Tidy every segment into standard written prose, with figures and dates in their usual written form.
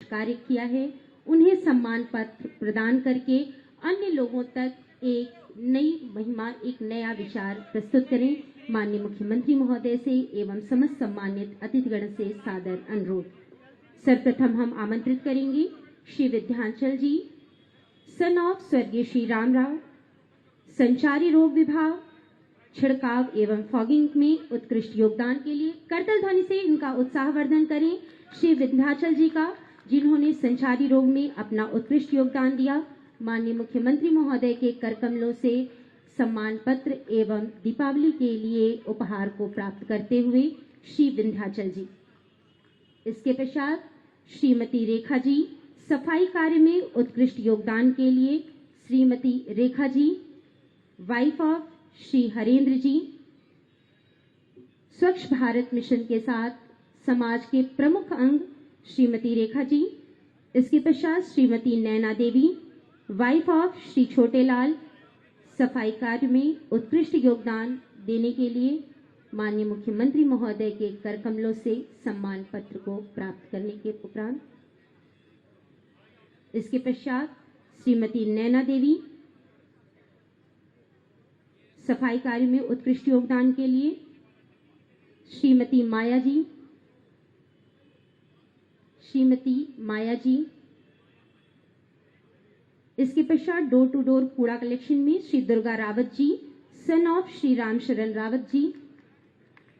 कार्य किया है, उन्हें सम्मान पत्र प्रदान करके अन्य लोगों तक एक नई महिमा, एक नया विचार प्रस्तुत करें। माननीय मुख्यमंत्री महोदय से एवं समस्त सम्मानित अतिथिगण से सादर अनुरोध। सर्वप्रथम हम आमंत्रित करेंगे श्री विद्यांचल जी, सन ऑफ स्वर्गीय श्री रामराव, संचारी रोग विभाग, छिड़काव एवं फॉगिंग में उत्कृष्ट योगदान के लिए करतल ध्वनि से इनका उत्साहवर्धन करें। श्री विद्यांचल जी का, जिन्होंने संचारी रोग में अपना उत्कृष्ट योगदान दिया, माननीय मुख्यमंत्री महोदय के कर कमलों से सम्मान पत्र एवं दीपावली के लिए उपहार को प्राप्त करते हुए श्री विंध्याचल जी। इसके पश्चात श्रीमती रेखा जी, सफाई कार्य में उत्कृष्ट योगदान के लिए श्रीमती रेखा जी, वाइफ ऑफ श्री हरेंद्र जी, स्वच्छ भारत मिशन के साथ समाज के प्रमुख अंग श्रीमती रेखा जी। इसके पश्चात श्रीमती नैना देवी, वाइफ ऑफ श्री छोटेलाल, सफाई कार्य में उत्कृष्ट योगदान देने के लिए माननीय मुख्यमंत्री महोदय के कर कमलों से सम्मान पत्र को प्राप्त करने के उपरांत इसके पश्चात श्रीमती नैना देवी, सफाई कार्य में उत्कृष्ट योगदान के लिए श्रीमती माया जी, इसके पश्चात डोर टू डोर कूड़ा कलेक्शन में श्री दुर्गा रावत जी, सन ऑफ श्री राम शरण रावत जी।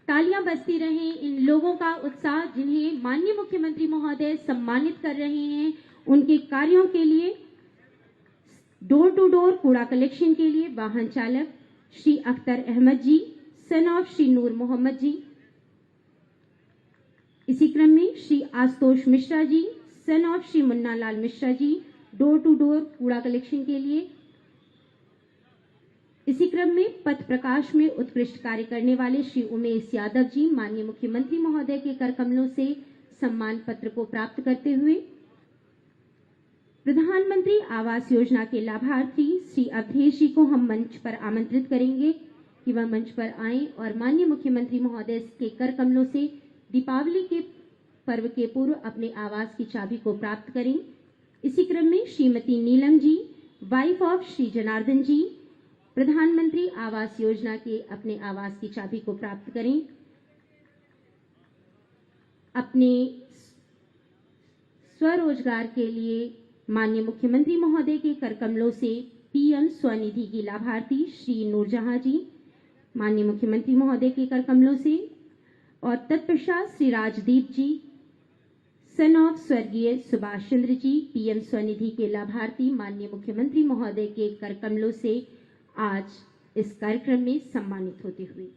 तालियां बजती रहें इन लोगों का उत्साह, जिन्हें माननीय मुख्यमंत्री महोदय सम्मानित कर रहे हैं उनके कार्यों के लिए। डोर टू डोर कूड़ा कलेक्शन के लिए वाहन चालक श्री अख्तर अहमद जी, सन ऑफ श्री नूर मोहम्मद जी। इसी क्रम में Shri Ashutosh Mishra ji, son of Shri Munna Lal Mishra ji, door to door कूड़ा कलेक्शन के लिए। इसी क्रम में पथ प्रकाश में उत्कृष्ट कार्य करने वाले श्री उमेश यादव जी, माननीय मुख्यमंत्री महोदय के कर कमलों से सम्मान पत्र को प्राप्त करते हुए प्रधानमंत्री आवास योजना के लाभार्थी श्री अवधेश जी को हम मंच पर आमंत्रित करेंगे कि वह मंच पर आएं और माननीय मुख्यमंत्री महोदय के कर कमलों से दीपावली के पर्व के पूर्व अपने आवास की चाबी को प्राप्त करें। इसी क्रम में श्रीमती नीलम जी, वाइफ ऑफ श्री जनार्दन जी, प्रधानमंत्री आवास योजना के अपने आवास की चाबी को प्राप्त करें। अपने स्वरोजगार के लिए माननीय मुख्यमंत्री महोदय के कर कमलों से पीएम स्वनिधि की लाभार्थी श्री नूरजहां जी, माननीय मुख्यमंत्री महोदय के कर कमलों से, और तत्पश्चात श्री राजदीप जी, सन ऑफ स्वर्गीय सुभाष चंद्र जी, पीएम स्वनिधि के लाभार्थी माननीय मुख्यमंत्री महोदय के कर कमलों से आज इस कार्यक्रम में सम्मानित होते हुए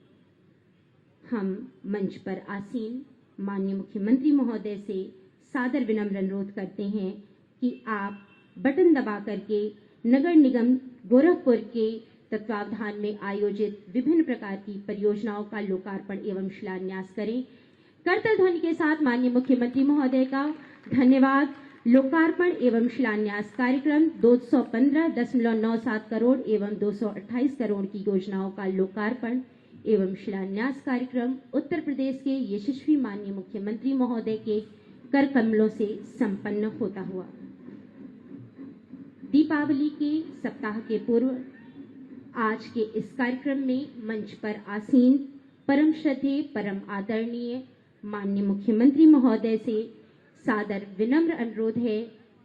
हम मंच पर आसीन माननीय मुख्यमंत्री महोदय से सादर विनम्र अनुरोध करते हैं कि आप बटन दबा करके नगर निगम गोरखपुर के तत्वावधान में आयोजित विभिन्न प्रकार की परियोजनाओं का लोकार्पण एवं शिलान्यास करें। करतल ध्वनि के साथ माननीय मुख्यमंत्री महोदय का धन्यवाद। लोकार्पण एवं शिलान्यास कार्यक्रम 215.97 करोड़ एवं 228 करोड़ की योजनाओं का लोकार्पण एवं शिलान्यास कार्यक्रम उत्तर प्रदेश के यशस्वी माननीय मुख्यमंत्री महोदय के कर कमलों से संपन्न होता हुआ दीपावली के सप्ताह के पूर्व आज के इस कार्यक्रम में मंच पर आसीन परम श्रद्धेय, परम आदरणीय माननीय मुख्यमंत्री महोदय से सादर विनम्र अनुरोध है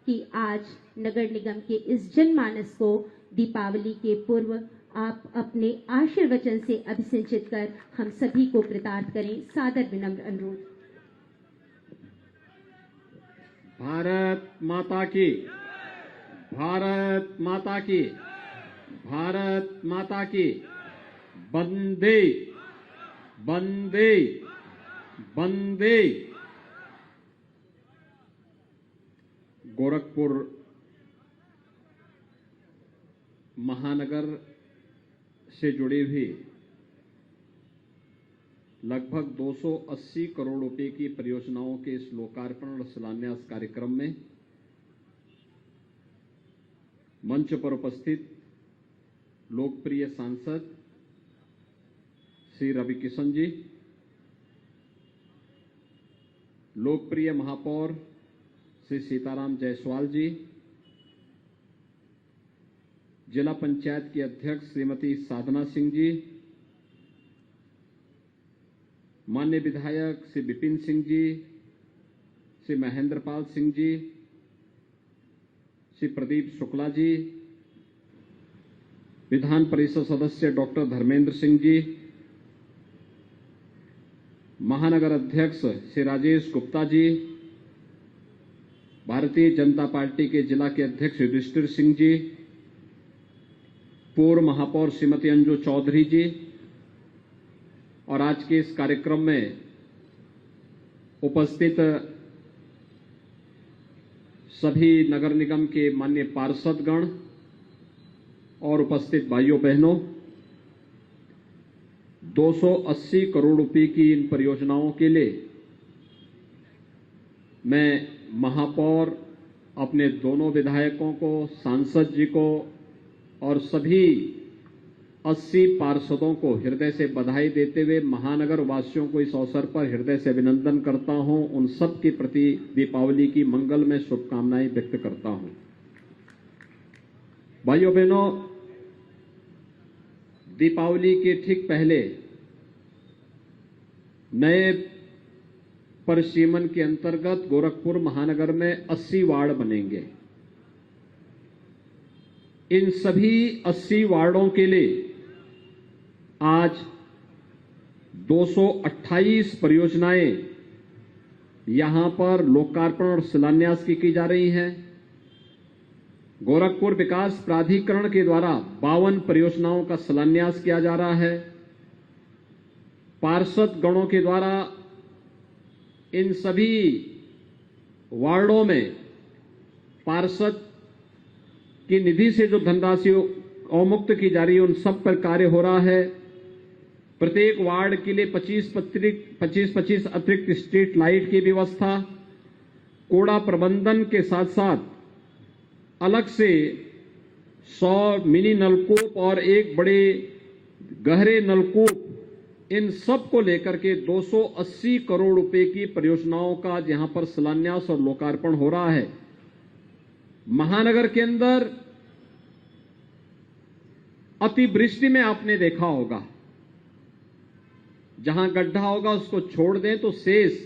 कि आज नगर निगम के इस जनमानस को दीपावली के पूर्व आप अपने आशीर्वचन से अभिसिंचित कर हम सभी को कृतार्थ करें। सादर विनम्र अनुरोध। भारत माता की, भारत माता की, भारत माता की। वंदे वंदे वंदे। गोरखपुर महानगर से जुड़ी हुई लगभग 280 करोड़ रुपए की परियोजनाओं के इस लोकार्पण और शिलान्यास कार्यक्रम में मंच पर उपस्थित लोकप्रिय सांसद श्री रवि किशन जी, लोकप्रिय महापौर श्री सीताराम जायसवाल जी, जिला पंचायत की अध्यक्ष श्रीमती साधना सिंह जी, माननीय विधायक श्री विपिन सिंह जी, श्री महेंद्रपाल सिंह जी, श्री प्रदीप शुक्ला जी, विधान परिषद सदस्य डॉक्टर धर्मेंद्र सिंह जी, महानगर अध्यक्ष श्री राजेश गुप्ता जी, भारतीय जनता पार्टी के जिला के अध्यक्ष युधिष्ठिर सिंह जी, पूर्व महापौर श्रीमती अंजू चौधरी जी, और आज के इस कार्यक्रम में उपस्थित सभी नगर निगम के माननीय पार्षदगण और उपस्थित भाइयों बहनों, 280 करोड़ रुपए की इन परियोजनाओं के लिए मैं महापौर, अपने दोनों विधायकों को, सांसद जी को और सभी 80 पार्षदों को हृदय से बधाई देते हुए महानगर वासियों को इस अवसर पर हृदय से अभिनंदन करता हूं। उन सब के प्रति दीपावली की मंगलमय शुभकामनाएं व्यक्त करता हूं। भाइयों बहनों, दीपावली के ठीक पहले नए परिसीमन के अंतर्गत गोरखपुर महानगर में 80 वार्ड बनेंगे। इन सभी 80 वार्डों के लिए आज 228 परियोजनाएं यहां पर लोकार्पण और शिलान्यास की जा रही हैं। गोरखपुर विकास प्राधिकरण के द्वारा 52 परियोजनाओं का शिलान्यास किया जा रहा है। पार्षद गणों के द्वारा इन सभी वार्डों में पार्षद की निधि से जो धनराशि अवमुक्त की जा रही है, उन सब पर कार्य हो रहा है। प्रत्येक वार्ड के लिए 25-25 अतिरिक्त स्ट्रीट लाइट की व्यवस्था, कूड़ा प्रबंधन के साथ साथ अलग से 100 मिनी नलकूप और एक बड़े गहरे नलकूप, इन सब को लेकर के 280 करोड़ रुपए की परियोजनाओं का यहां पर शिलान्यास और लोकार्पण हो रहा है। महानगर के अंदर अतिवृष्टि में आपने देखा होगा, जहां गड्ढा होगा उसको छोड़ दें तो शेष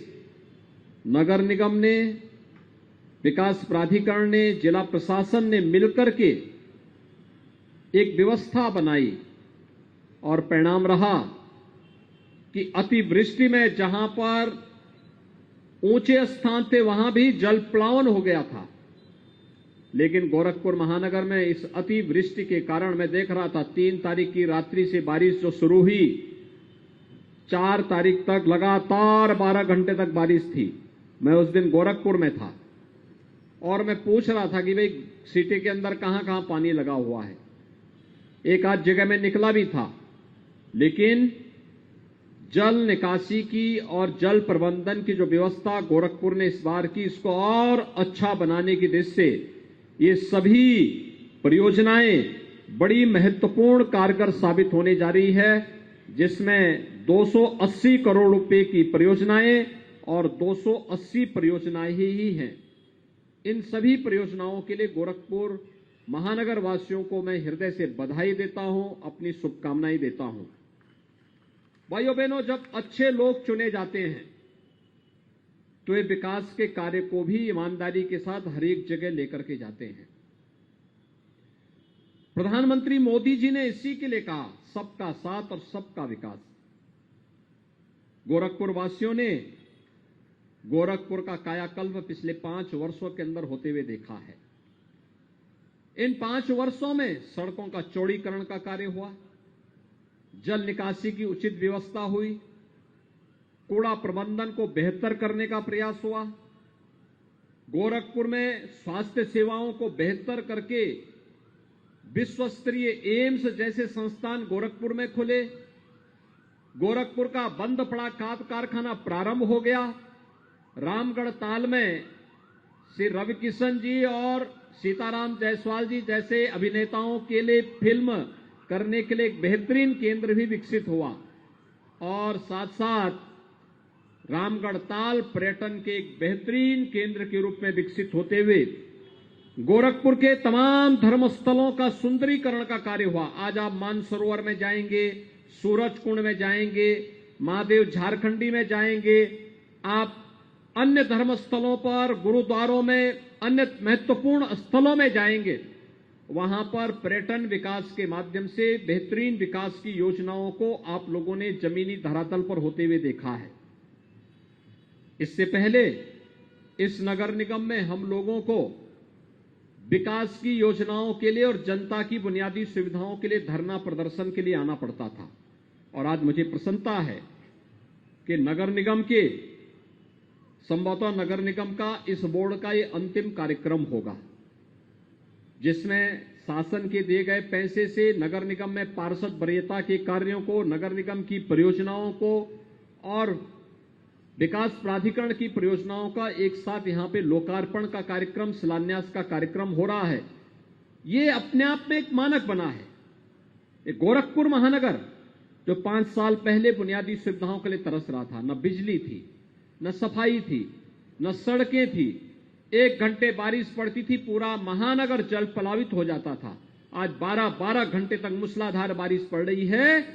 नगर निगम ने, विकास प्राधिकरण ने, जिला प्रशासन ने मिलकर के एक व्यवस्था बनाई और परिणाम रहा कि अतिवृष्टि में जहां पर ऊंचे स्थान थे वहां भी जल प्लावन हो गया था। लेकिन गोरखपुर महानगर में इस अतिवृष्टि के कारण मैं देख रहा था 3 तारीख की रात्रि से बारिश जो शुरू हुई, 4 तारीख तक लगातार 12 घंटे तक बारिश थी। मैं उस दिन गोरखपुर में था और मैं पूछ रहा था कि भाई सिटी के अंदर कहां कहां पानी लगा हुआ है। एक आध जगह में निकला भी था, लेकिन जल निकासी की और जल प्रबंधन की जो व्यवस्था गोरखपुर ने इस बार की, इसको और अच्छा बनाने की दृष्टि से ये सभी परियोजनाएं बड़ी महत्वपूर्ण कारगर साबित होने जा रही है, जिसमें 280 करोड़ रुपए की परियोजनाएं और 280 परियोजनाएं ही हैं। इन सभी परियोजनाओं के लिए गोरखपुर महानगर वासियों को मैं हृदय से बधाई देता हूं, अपनी शुभकामनाएं देता हूं। भाइयों बहनों, जब अच्छे लोग चुने जाते हैं तो ये विकास के कार्य को भी ईमानदारी के साथ हर एक जगह लेकर के जाते हैं। प्रधानमंत्री मोदी जी ने इसी के लिए कहा, सबका साथ और सबका विकास। गोरखपुर वासियों ने गोरखपुर का कायाकल्प पिछले 5 वर्षों के अंदर होते हुए देखा है। इन 5 वर्षों में सड़कों का चौड़ीकरण का कार्य हुआ, जल निकासी की उचित व्यवस्था हुई, कूड़ा प्रबंधन को बेहतर करने का प्रयास हुआ, गोरखपुर में स्वास्थ्य सेवाओं को बेहतर करके विश्व स्तरीय एम्स जैसे संस्थान गोरखपुर में खुले, गोरखपुर का बंद पड़ा खाद कारखाना प्रारंभ हो गया, रामगढ़ ताल में श्री रवि किशन जी और सीताराम जायसवाल जी जैसे अभिनेताओं के लिए फिल्म करने के लिए एक बेहतरीन केंद्र भी विकसित हुआ, और साथ साथ रामगढ़ ताल पर्यटन के एक बेहतरीन केंद्र के रूप में विकसित होते हुए गोरखपुर के तमाम धर्मस्थलों का सुंदरीकरण का कार्य हुआ। आज आप मानसरोवर में जाएंगे, सूरज कुंड में जाएंगे, महादेव झारखंडी में जाएंगे, आप अन्य धर्मस्थलों पर, गुरुद्वारों में, अन्य महत्वपूर्ण स्थलों में जाएंगे, वहां पर पर्यटन विकास के माध्यम से बेहतरीन विकास की योजनाओं को आप लोगों ने जमीनी धरातल पर होते हुए देखा है। इससे पहले इस नगर निगम में हम लोगों को विकास की योजनाओं के लिए और जनता की बुनियादी सुविधाओं के लिए धरना प्रदर्शन के लिए आना पड़ता था। और आज मुझे प्रसन्नता है कि नगर निगम के संभवतः नगर निगम का इस बोर्ड का ये अंतिम कार्यक्रम होगा, जिसमें शासन के दिए गए पैसे से नगर निगम में पार्षद वरीयता के कार्यों को, नगर निगम की परियोजनाओं को और विकास प्राधिकरण की परियोजनाओं का एक साथ यहां पे लोकार्पण का कार्यक्रम, शिलान्यास का कार्यक्रम हो रहा है। ये अपने आप में एक मानक बना है। ये गोरखपुर महानगर जो 5 साल पहले बुनियादी सुविधाओं के लिए तरस रहा था, न बिजली थी, न सफाई थी, न सड़कें थी, 1 घंटे बारिश पड़ती थी पूरा महानगर जल प्लावित हो जाता था। आज 12-12 घंटे तक मूसलाधार बारिश पड़ रही है।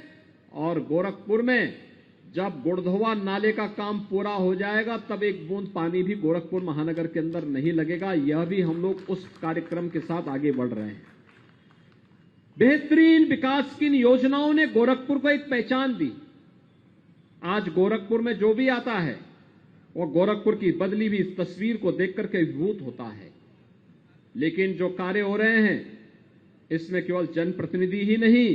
और गोरखपुर में जब गुड़धोवा नाले का काम पूरा हो जाएगा तब एक बूंद पानी भी गोरखपुर महानगर के अंदर नहीं लगेगा। यह भी हम लोग उस कार्यक्रम के साथ आगे बढ़ रहे हैं। बेहतरीन विकास की योजनाओं ने गोरखपुर को एक पहचान दी। आज गोरखपुर में जो भी आता है वो गोरखपुर की बदली हुई इस तस्वीर को देखकर के विभूत होता है। लेकिन जो कार्य हो रहे हैं इसमें केवल जनप्रतिनिधि ही नहीं,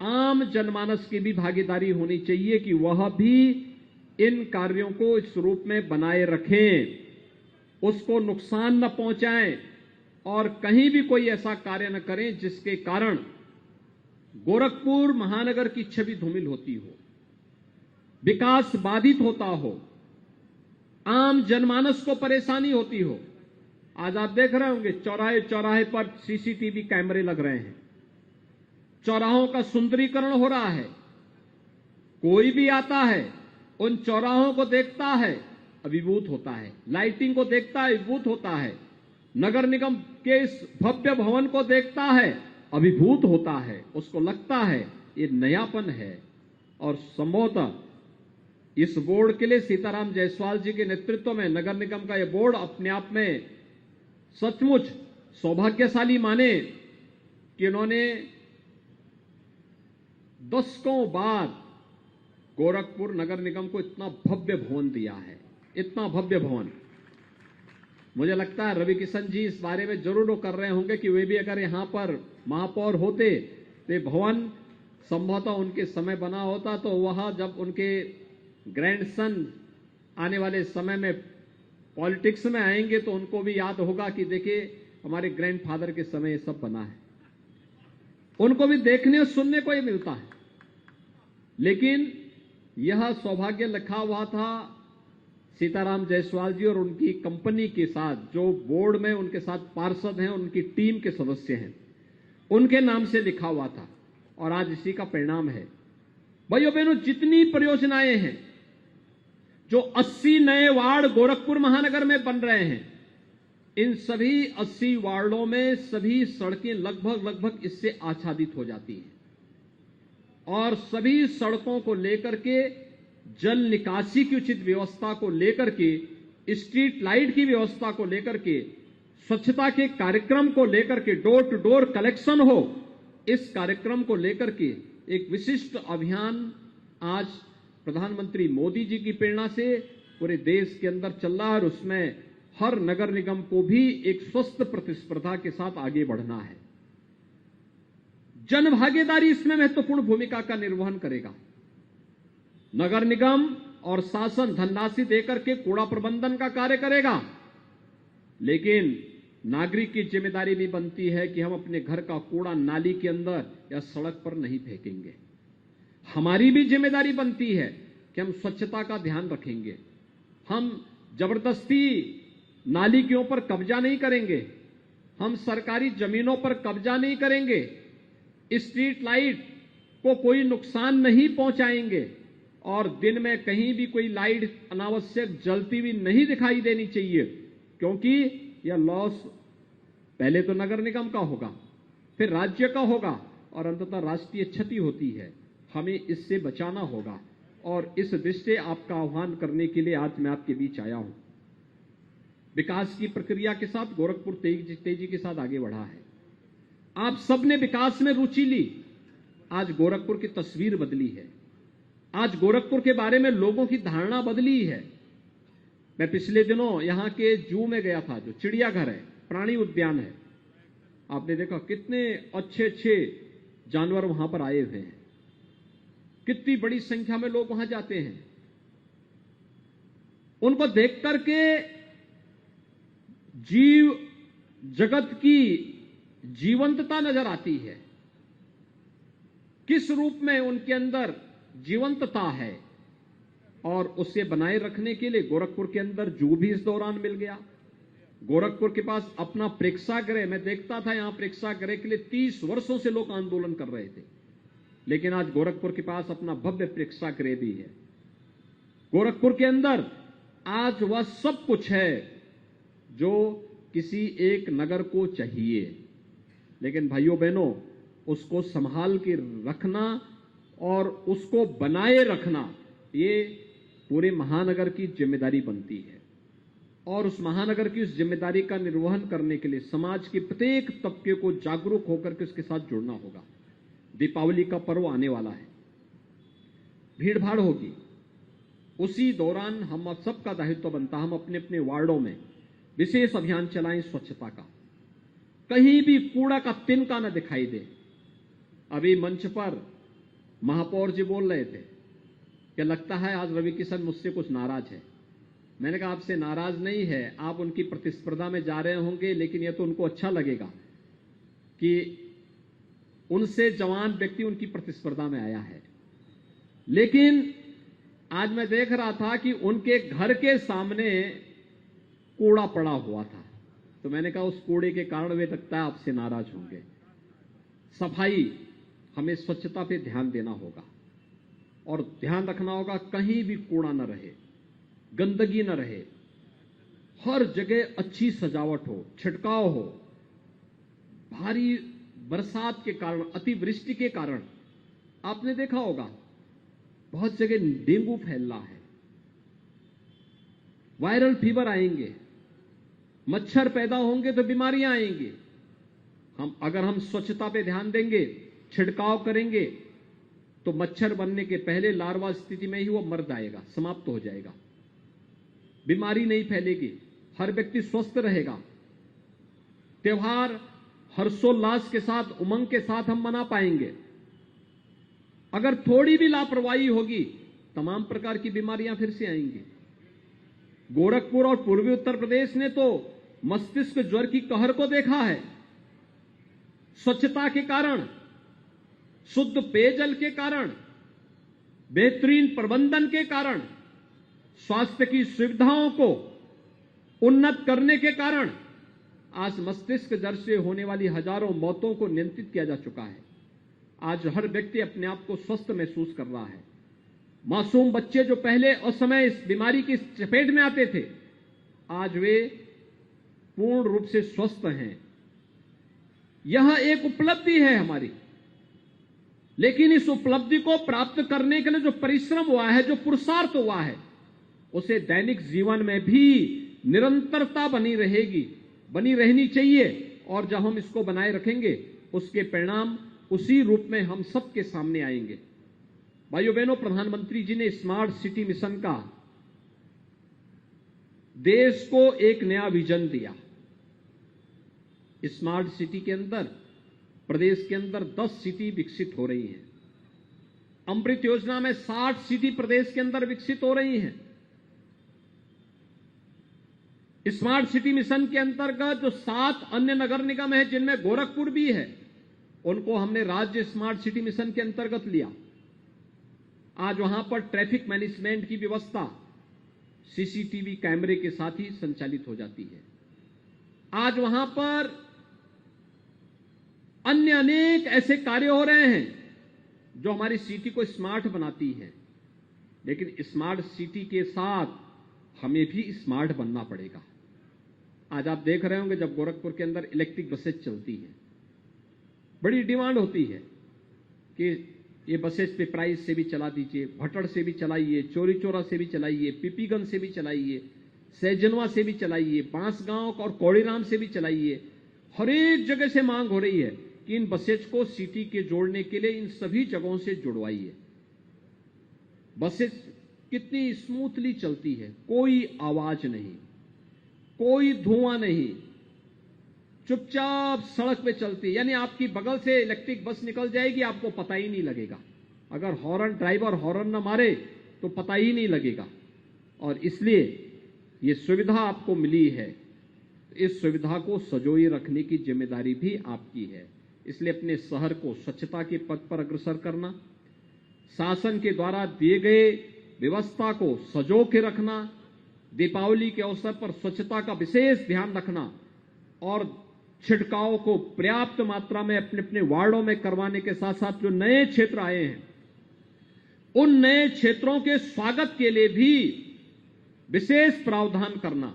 आम जनमानस की भी भागीदारी होनी चाहिए कि वह भी इन कार्यों को इस रूप में बनाए रखें, उसको नुकसान न पहुंचाएं और कहीं भी कोई ऐसा कार्य न करें जिसके कारण गोरखपुर महानगर की छवि धूमिल होती हो, विकास बाधित होता हो, आम जनमानस को परेशानी होती हो। आज आप देख रहे होंगे चौराहे चौराहे पर सीसीटीवी कैमरे लग रहे हैं, चौराहों का सुंदरीकरण हो रहा है। कोई भी आता है उन चौराहों को देखता है, अभिभूत होता है, लाइटिंग को देखता है, अभिभूत होता है, नगर निगम के इस भव्य भवन को देखता है, अभिभूत होता है, उसको लगता है ये नयापन है। और संभवतः इस बोर्ड के लिए सीताराम जायसवाल जी के नेतृत्व में नगर निगम का यह बोर्ड अपने आप में सचमुच सौभाग्यशाली माने कि उन्होंने दशकों बाद गोरखपुर नगर निगम को इतना भव्य भवन दिया है, इतना भव्य भवन। मुझे लगता है रवि किशन जी इस बारे में जरूर कर रहे होंगे कि वे भी अगर यहां पर महापौर होते तो भवन संभवतः उनके समय बना होता, तो वह जब उनके ग्रैंडसन आने वाले समय में पॉलिटिक्स में आएंगे तो उनको भी याद होगा कि देखिए हमारे ग्रैंडफादर के समय ये सब बना है। उनको भी देखने और सुनने को ही मिलता है। लेकिन यह सौभाग्य लिखा हुआ था सीताराम जायसवाल जी और उनकी कंपनी के साथ, जो बोर्ड में उनके साथ पार्षद हैं, उनकी टीम के सदस्य हैं, उनके नाम से लिखा हुआ था और आज इसी का परिणाम है। भाइयों बहनों, जितनी परियोजनाएं हैं, जो 80 नए वार्ड गोरखपुर महानगर में बन रहे हैं, इन सभी 80 वार्डों में सभी सड़कें लगभग इससे आच्छादित हो जाती हैं और सभी सड़कों को लेकर के, जल निकासी की उचित व्यवस्था को लेकर के, स्ट्रीट लाइट की व्यवस्था को लेकर के, स्वच्छता के कार्यक्रम को लेकर के, डोर टू डोर कलेक्शन हो, इस कार्यक्रम को लेकर के एक विशिष्ट अभियान आज प्रधानमंत्री मोदी जी की प्रेरणा से पूरे देश के अंदर चल रहा है और उसमें हर नगर निगम को भी एक स्वस्थ प्रतिस्पर्धा के साथ आगे बढ़ना है। जन भागीदारी इसमें महत्वपूर्ण भूमिका का निर्वहन करेगा। नगर निगम और शासन धनराशि देकर के कूड़ा प्रबंधन का कार्य करेगा, लेकिन नागरिक की जिम्मेदारी भी बनती है कि हम अपने घर का कूड़ा नाली के अंदर या सड़क पर नहीं फेंकेंगे। हमारी भी जिम्मेदारी बनती है कि हम स्वच्छता का ध्यान रखेंगे। हम जबरदस्ती नाली के ऊपर कब्जा नहीं करेंगे, हम सरकारी जमीनों पर कब्जा नहीं करेंगे, स्ट्रीट लाइट को कोई नुकसान नहीं पहुंचाएंगे, और दिन में कहीं भी कोई लाइट अनावश्यक जलती हुई नहीं दिखाई देनी चाहिए, क्योंकि यह लॉस पहले तो नगर निगम का होगा, फिर राज्य का होगा और अंततः राष्ट्रीय क्षति होती है। हमें इससे बचाना होगा और इस दृष्टि से आपका आह्वान करने के लिए आज मैं आपके बीच आया हूं। विकास की प्रक्रिया के साथ गोरखपुर तेजी के साथ आगे बढ़ा है। आप सबने विकास में रुचि ली। आज गोरखपुर की तस्वीर बदली है। आज गोरखपुर के बारे में लोगों की धारणा बदली है। मैं पिछले दिनों यहां के जू में गया था, जो चिड़ियाघर है, प्राणी उद्यान है। आपने देखा कितने अच्छे अच्छे जानवर वहां पर आए हुए हैं, कितनी बड़ी संख्या में लोग वहां जाते हैं। उनको देख करके जीव जगत की जीवंतता नजर आती है। किस रूप में उनके अंदर जीवंतता है, और उसे बनाए रखने के लिए गोरखपुर के अंदर जू भी इस दौरान मिल गया। गोरखपुर के पास अपना प्रेक्षागृह, मैं देखता था यहां प्रेक्षागृह के लिए 30 वर्षों से लोग आंदोलन कर रहे थे, लेकिन आज गोरखपुर के पास अपना भव्य प्रेक्षागृह भी है। गोरखपुर के अंदर आज वह सब कुछ है जो किसी एक नगर को चाहिए, लेकिन भाइयों बहनों, उसको संभाल के रखना और उसको बनाए रखना, ये पूरे महानगर की जिम्मेदारी बनती है। और उस महानगर की उस जिम्मेदारी का निर्वहन करने के लिए समाज के प्रत्येक तबके को जागरूक होकर के उसके साथ जुड़ना होगा। दीपावली का पर्व आने वाला है, भीड़भाड़ होगी, उसी दौरान हम सबका दायित्व बनता है, हम अपने अपने वार्डों में विशेष अभियान चलाएं स्वच्छता का। कहीं भी कूड़ा का तिनका न दिखाई दे। अभी मंच पर महापौर जी बोल रहे थे कि लगता है आज रवि किशन मुझसे कुछ नाराज है। मैंने कहा आपसे नाराज नहीं है, आप उनकी प्रतिस्पर्धा में जा रहे होंगे, लेकिन यह तो उनको अच्छा लगेगा कि उनसे जवान व्यक्ति उनकी प्रतिस्पर्धा में आया है। लेकिन आज मैं देख रहा था कि उनके घर के सामने कूड़ा पड़ा हुआ था, तो मैंने कहा उस कूड़े के कारण वे लगता है आपसे नाराज होंगे। सफाई, हमें स्वच्छता पे ध्यान देना होगा और ध्यान रखना होगा कहीं भी कूड़ा न रहे, गंदगी न रहे, हर जगह अच्छी सजावट हो, छिड़काव हो। भारी बरसात के कारण, अतिवृष्टि के कारण आपने देखा होगा बहुत जगह डेंगू फैल रहा है, वायरल फीवर आएंगे, मच्छर पैदा होंगे तो बीमारियां आएंगी। अगर हम स्वच्छता पे ध्यान देंगे, छिड़काव करेंगे, तो मच्छर बनने के पहले लार्वा स्थिति में ही वो मर जाएगा, समाप्त हो जाएगा, बीमारी नहीं फैलेगी, हर व्यक्ति स्वस्थ रहेगा। त्योहार हर्षोल्लास के साथ, उमंग के साथ हम मना पाएंगे। अगर थोड़ी भी लापरवाही होगी, तमाम प्रकार की बीमारियां फिर से आएंगी। गोरखपुर और पूर्वी उत्तर प्रदेश ने तो मस्तिष्क ज्वर की कहर को देखा है। स्वच्छता के कारण, शुद्ध पेयजल के कारण, बेहतरीन प्रबंधन के कारण, स्वास्थ्य की सुविधाओं को उन्नत करने के कारण आज मस्तिष्क ज्वर से होने वाली हजारों मौतों को नियंत्रित किया जा चुका है। आज हर व्यक्ति अपने आप को स्वस्थ महसूस कर रहा है। मासूम बच्चे जो पहले असमय इस बीमारी की चपेट में आते थे, आज वे पूर्ण रूप से स्वस्थ हैं। यह एक उपलब्धि है हमारी, लेकिन इस उपलब्धि को प्राप्त करने के लिए जो परिश्रम हुआ है, जो पुरुषार्थ हुआ है, उसे दैनिक जीवन में भी निरंतरता बनी रहनी चाहिए। और जब हम इसको बनाए रखेंगे, उसके परिणाम उसी रूप में हम सबके सामने आएंगे। भाइयों बहनों, प्रधानमंत्री जी ने स्मार्ट सिटी मिशन का देश को एक नया विजन दिया। स्मार्ट सिटी के अंदर प्रदेश के अंदर 10 सिटी विकसित हो रही हैं। अमृत योजना में 60 सिटी प्रदेश के अंदर विकसित हो रही हैं। स्मार्ट सिटी मिशन के अंतर्गत जो 7 अन्य नगर निगम है, जिनमें गोरखपुर भी है, उनको हमने राज्य स्मार्ट सिटी मिशन के अंतर्गत लिया। आज वहां पर ट्रैफिक मैनेजमेंट की व्यवस्था सीसीटीवी कैमरे के साथ ही संचालित हो जाती है। आज वहां पर अन्य अनेक ऐसे कार्य हो रहे हैं जो हमारी सिटी को स्मार्ट बनाती है। लेकिन स्मार्ट सिटी के साथ हमें भी स्मार्ट बनना पड़ेगा। आज आप देख रहे होंगे जब गोरखपुर के अंदर इलेक्ट्रिक बसेज चलती हैं, बड़ी डिमांड होती है कि ये बसेज पे प्राइस से भी चला दीजिए, भटड़ से भी चलाइए, चोरी चोरा से भी चलाइए, पीपीगंज से भी चलाइए, सैजनवा से भी चलाइए, बांसगांव और कौड़ीराम से भी चलाइए। हर एक जगह से मांग हो रही है कि इन बसेज को सिटी के जोड़ने के लिए इन सभी जगहों से जुड़वाइए। बसेज कितनी स्मूथली चलती है, कोई आवाज नहीं, कोई धुआं नहीं, चुपचाप सड़क पे चलती है। यानी आपकी बगल से इलेक्ट्रिक बस निकल जाएगी, आपको पता ही नहीं लगेगा। अगर हॉर्न ड्राइवर हॉर्न न मारे तो पता ही नहीं लगेगा। और इसलिए ये सुविधा आपको मिली है, इस सुविधा को सजोए रखने की जिम्मेदारी भी आपकी है। इसलिए अपने शहर को स्वच्छता के पथ पर अग्रसर करना, शासन के द्वारा दिए गए व्यवस्था को सजो के रखना, दीपावली के अवसर पर स्वच्छता का विशेष ध्यान रखना और छिड़काव को पर्याप्त मात्रा में अपने अपने वार्डों में करवाने के साथ साथ जो नए क्षेत्र आए हैं उन नए क्षेत्रों के स्वागत के लिए भी विशेष प्रावधान करना।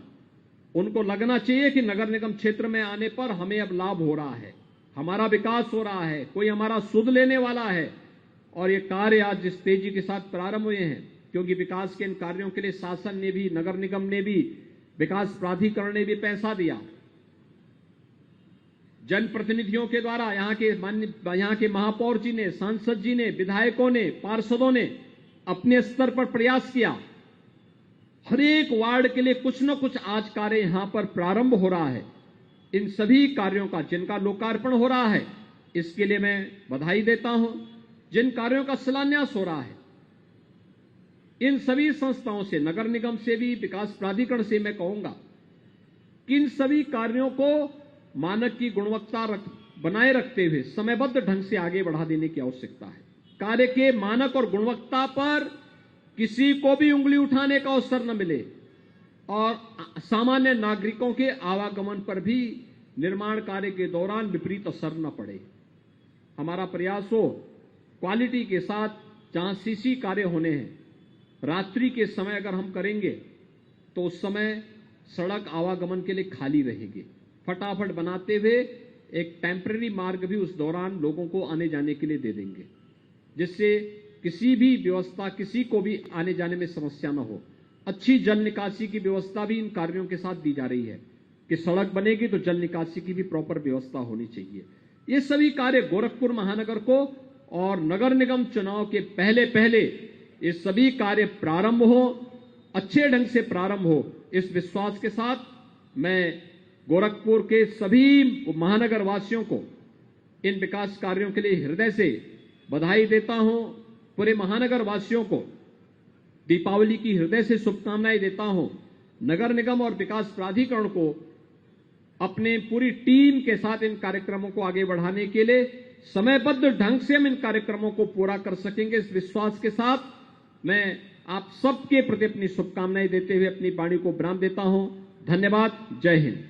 उनको लगना चाहिए कि नगर निगम क्षेत्र में आने पर हमें अब लाभ हो रहा है, हमारा विकास हो रहा है, कोई हमारा सुध लेने वाला है। और ये कार्य आज जिस तेजी के साथ प्रारंभ हुए हैं, क्योंकि विकास के इन कार्यों के लिए शासन ने भी, नगर निगम ने भी, विकास प्राधिकरण ने भी पैसा दिया। जनप्रतिनिधियों के द्वारा यहाँ के महापौर जी ने, सांसद जी ने, विधायकों ने, पार्षदों ने अपने स्तर पर प्रयास किया। हर एक वार्ड के लिए कुछ न कुछ आज कार्य यहां पर प्रारंभ हो रहा है। इन सभी कार्यों का जिनका लोकार्पण हो रहा है, इसके लिए मैं बधाई देता हूं। जिन कार्यों का शिलान्यास हो रहा है, इन सभी संस्थाओं से, नगर निगम से भी, विकास प्राधिकरण से मैं कहूंगा कि इन सभी कार्यों को मानक की गुणवत्ता बनाए रखते हुए समयबद्ध ढंग से आगे बढ़ा देने की आवश्यकता है। कार्य के मानक और गुणवत्ता पर किसी को भी उंगली उठाने का अवसर न मिले और सामान्य नागरिकों के आवागमन पर भी निर्माण कार्य के दौरान विपरीत असर न पड़े। हमारा प्रयास हो क्वालिटी के साथ, जहां सीसी कार्य होने हैं, रात्रि के समय अगर हम करेंगे तो उस समय सड़क आवागमन के लिए खाली रहेगी। फटाफट बनाते हुए एक टेम्परेरी मार्ग भी उस दौरान लोगों को आने जाने के लिए दे देंगे, जिससे किसी भी व्यवस्था, किसी को भी आने जाने में समस्या न हो। अच्छी जल निकासी की व्यवस्था भी इन कार्यों के साथ दी जा रही है कि सड़क बनेगी तो जल निकासी की भी प्रॉपर व्यवस्था होनी चाहिए। ये सभी कार्य गोरखपुर महानगर को और नगर निगम चुनाव के पहले पहले ये सभी कार्य प्रारंभ हो, अच्छे ढंग से प्रारंभ हो, इस विश्वास के साथ मैं गोरखपुर के सभी महानगर वासियों को इन विकास कार्यों के लिए हृदय से बधाई देता हूं। पूरे महानगर वासियों को दीपावली की हृदय से शुभकामनाएं देता हूं। नगर निगम और विकास प्राधिकरण को अपने पूरी टीम के साथ इन कार्यक्रमों को आगे बढ़ाने के लिए समयबद्ध ढंग से हम इन कार्यक्रमों को पूरा कर सकेंगे, इस विश्वास के साथ मैं आप सबके प्रति अपनी शुभकामनाएं देते हुए अपनी वाणी को विराम देता हूं। धन्यवाद। जय हिंद।